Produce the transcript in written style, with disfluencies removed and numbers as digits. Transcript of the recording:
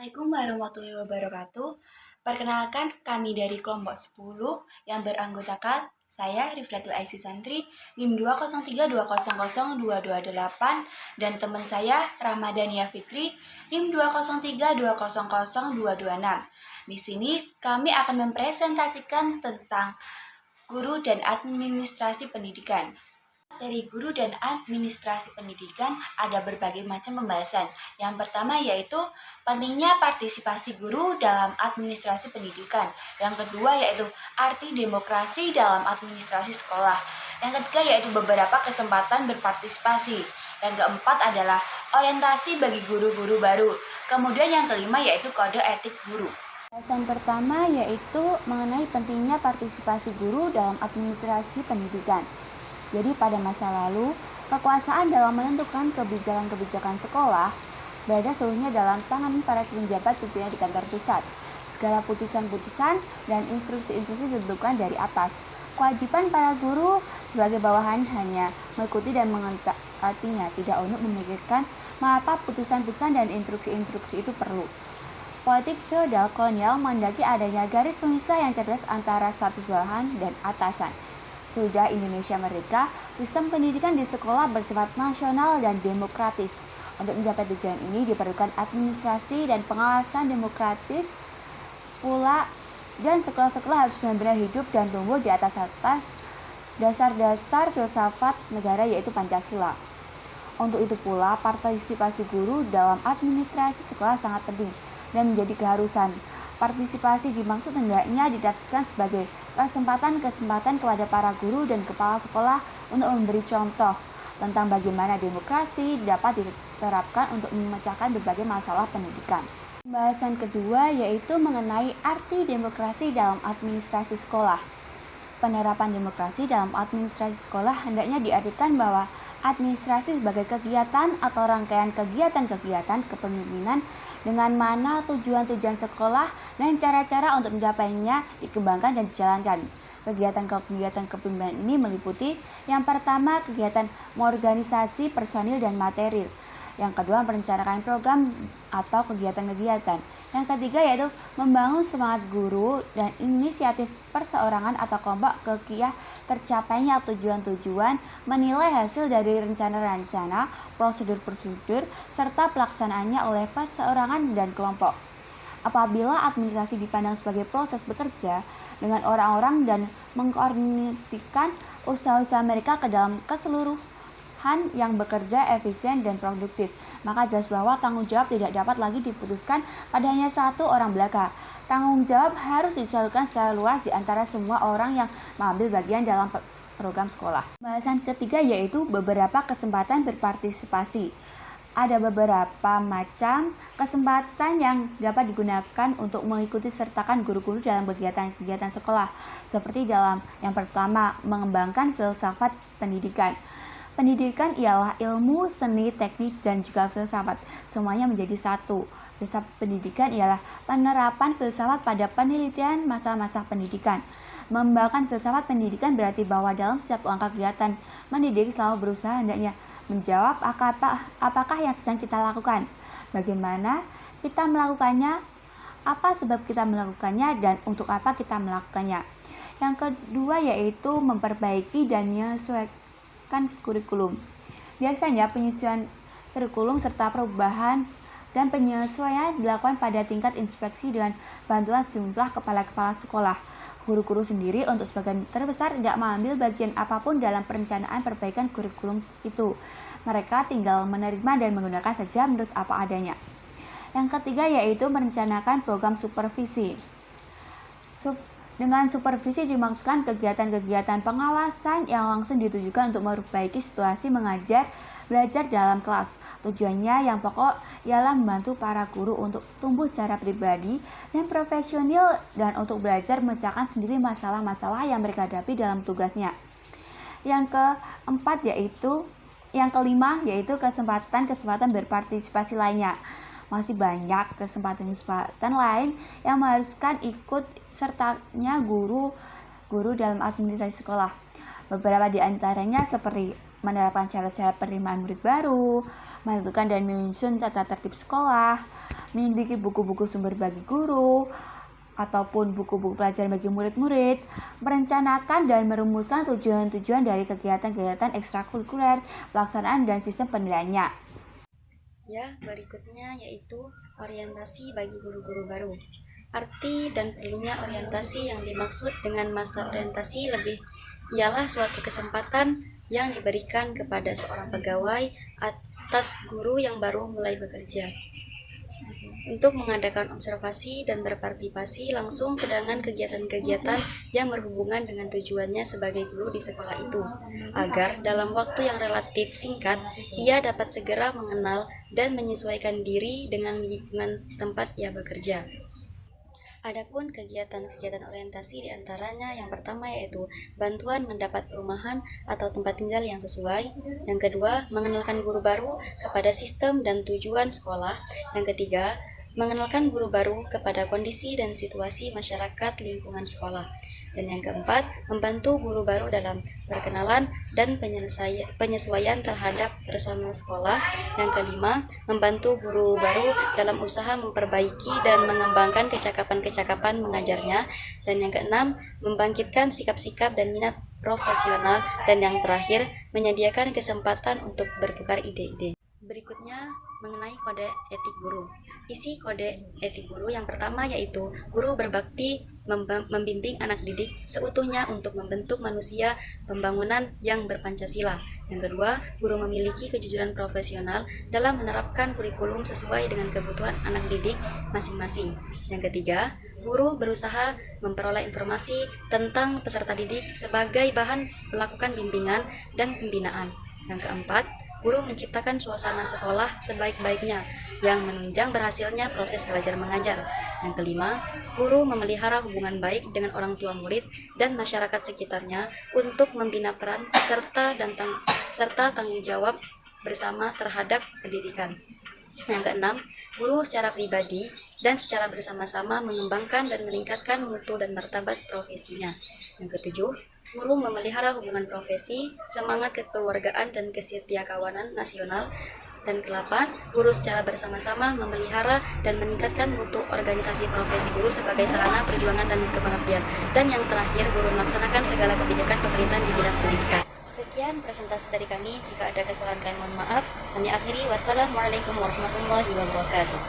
Assalamualaikum warahmatullahi wabarakatuh. Perkenalkan, kami dari kelompok 10 yang beranggotakan saya Riflatul Aisy Santri NIM 203200228 dan teman saya Ramadhania Fitri NIM 203200226. Di sini kami akan mempresentasikan tentang guru dan administrasi pendidikan. Dari guru dan administrasi pendidikan ada berbagai macam pembahasan. Yang pertama yaitu pentingnya partisipasi guru dalam administrasi pendidikan. Yang kedua yaitu arti demokrasi dalam administrasi sekolah. Yang ketiga yaitu beberapa kesempatan berpartisipasi. Yang keempat adalah orientasi bagi guru-guru baru. Kemudian yang kelima yaitu kode etik guru. Pembahasan pertama yaitu mengenai pentingnya partisipasi guru dalam administrasi pendidikan. Jadi pada masa lalu, kekuasaan dalam menentukan kebijakan-kebijakan sekolah berada seluruhnya dalam tangan para penjabat pimpinan di kantor pusat. Segala putusan-putusan dan instruksi-instruksi ditentukan dari atas. Kewajiban para guru sebagai bawahan hanya mengikuti dan mengetaatinya, tidak untuk memikirkan mengapa putusan-putusan dan instruksi-instruksi itu perlu. Politik feodal kolonial mendaki adanya garis pemisah yang cerdas antara status bawahan dan atasan. Sudah Indonesia merdeka, sistem pendidikan di sekolah bersifat nasional dan demokratis. Untuk mencapai tujuan ini diperlukan administrasi dan pengawasan demokratis pula, dan sekolah-sekolah harus benar-benar hidup dan tumbuh di atas dasar-dasar filsafat negara yaitu Pancasila. Untuk itu pula, partisipasi guru dalam administrasi sekolah sangat penting dan menjadi keharusan. Partisipasi dimaksud hendaknya ditafsirkan sebagai kesempatan kepada para guru dan kepala sekolah untuk memberi contoh tentang bagaimana demokrasi dapat diterapkan untuk memecahkan berbagai masalah pendidikan. Pembahasan kedua yaitu mengenai arti demokrasi dalam administrasi sekolah. Penerapan demokrasi dalam administrasi sekolah hendaknya diartikan bahwa administrasi sebagai kegiatan atau rangkaian kegiatan-kegiatan kepemimpinan dengan mana tujuan-tujuan sekolah dan cara-cara untuk mencapainya dikembangkan dan dijalankan. Kegiatan-kegiatan kepemimpinan ini meliputi yang pertama kegiatan mengorganisasi personil dan material. Yang kedua merencanakan program atau kegiatan-kegiatan. Yang ketiga yaitu membangun semangat guru dan inisiatif perseorangan atau kelompok kekiah tercapainya tujuan-tujuan, menilai hasil dari rencana-rencana, prosedur-prosedur, serta pelaksanaannya oleh perseorangan dan kelompok. Apabila administrasi dipandang sebagai proses bekerja dengan orang-orang dan mengkoordinasikan usaha-usaha mereka ke dalam keseluruhan yang bekerja efisien dan produktif, maka jelas bahwa tanggung jawab tidak dapat lagi diputuskan pada hanya satu orang belaka. Tanggung jawab harus disalurkan secara luas di antara semua orang yang mengambil bagian dalam program sekolah. Pembahasan ketiga yaitu beberapa kesempatan berpartisipasi. Ada beberapa macam kesempatan yang dapat digunakan untuk mengikuti sertakan guru-guru dalam kegiatan-kegiatan sekolah, seperti dalam yang pertama, mengembangkan filsafat pendidikan. Pendidikan ialah ilmu, seni, teknik, dan juga filsafat. Semuanya menjadi satu. Filsafat pendidikan ialah penerapan filsafat pada penelitian masa-masa pendidikan. Mengembangkan filsafat pendidikan berarti bahwa dalam setiap langkah kegiatan mendidik selalu berusaha hendaknya menjawab apakah yang sedang kita lakukan, bagaimana kita melakukannya, apa sebab kita melakukannya, dan untuk apa kita melakukannya. Yang kedua yaitu memperbaiki dan menyesuaikan kurikulum. Biasanya penyesuaian kurikulum serta perubahan dan penyesuaian dilakukan pada tingkat inspeksi dengan bantuan sejumlah kepala-kepala sekolah. Guru-guru sendiri untuk sebagian terbesar tidak mengambil bagian apapun dalam perencanaan perbaikan kurikulum itu. Mereka tinggal menerima dan menggunakan saja menurut apa adanya. Yang ketiga yaitu merencanakan program supervisi. Dengan supervisi dimaksudkan kegiatan-kegiatan pengawasan yang langsung ditujukan untuk memperbaiki situasi mengajar belajar dalam kelas. Tujuannya yang pokok ialah membantu para guru untuk tumbuh secara pribadi dan profesional dan untuk belajar memecahkan sendiri masalah-masalah yang mereka hadapi dalam tugasnya. Yang kelima yaitu kesempatan berpartisipasi lainnya. Masih banyak kesempatan lain yang mengharuskan ikut sertanya guru dalam administrasi sekolah. Beberapa di antaranya seperti menerapkan cara-cara penerimaan murid baru, menentukan dan menyusun tata tertib sekolah, menyelidiki buku-buku sumber bagi guru, ataupun buku-buku pelajaran bagi murid-murid, merencanakan dan merumuskan tujuan-tujuan dari kegiatan-kegiatan ekstrakurikuler, pelaksanaan dan sistem penilaiannya. Ya, berikutnya yaitu orientasi bagi guru-guru baru. Arti dan perlunya orientasi yang dimaksud dengan masa orientasi lebih ialah suatu kesempatan yang diberikan kepada seorang pegawai atas guru yang baru mulai bekerja untuk mengadakan observasi dan berpartisipasi langsung ke dengan kegiatan-kegiatan yang berhubungan dengan tujuannya sebagai guru di sekolah itu, agar dalam waktu yang relatif singkat, ia dapat segera mengenal dan menyesuaikan diri dengan lingkungan tempat ia bekerja. Adapun kegiatan-kegiatan orientasi diantaranya yang pertama yaitu bantuan mendapat perumahan atau tempat tinggal yang sesuai. Yang kedua, mengenalkan guru baru kepada sistem dan tujuan sekolah. Yang ketiga, mengenalkan guru baru kepada kondisi dan situasi masyarakat lingkungan sekolah. Dan yang keempat, membantu guru baru dalam perkenalan dan penyesuaian terhadap personel sekolah. Yang kelima, membantu guru baru dalam usaha memperbaiki dan mengembangkan kecakapan-kecakapan mengajarnya. Dan yang keenam, membangkitkan sikap-sikap dan minat profesional. Dan yang terakhir, menyediakan kesempatan untuk bertukar ide-ide. Berikutnya mengenai kode etik guru. Isi kode etik guru yang pertama yaitu guru berbakti membimbing anak didik seutuhnya untuk membentuk manusia pembangunan yang berpancasila. Yang kedua, guru memiliki kejujuran profesional dalam menerapkan kurikulum sesuai dengan kebutuhan anak didik masing-masing. Yang ketiga, guru berusaha memperoleh informasi tentang peserta didik sebagai bahan melakukan bimbingan dan pembinaan. Yang keempat, guru menciptakan suasana sekolah sebaik-baiknya yang menunjang berhasilnya proses belajar mengajar. Yang kelima, guru memelihara hubungan baik dengan orang tua murid dan masyarakat sekitarnya untuk membina peran serta tanggung jawab bersama terhadap pendidikan. Yang keenam, guru secara pribadi dan secara bersama-sama mengembangkan dan meningkatkan mutu dan martabat profesinya. Yang ketujuh, guru memelihara hubungan profesi, semangat kekeluargaan dan kesetiakawanan nasional. Dan ke-8, guru secara bersama-sama memelihara dan meningkatkan mutu organisasi profesi guru sebagai sarana perjuangan dan kepengabdian. Dan yang terakhir, guru melaksanakan segala kebijakan pemerintahan di bidang pendidikan. Sekian presentasi dari kami. Jika ada kesalahan kami mohon maaf. Kami akhiri. Wassalamualaikum warahmatullahi wabarakatuh.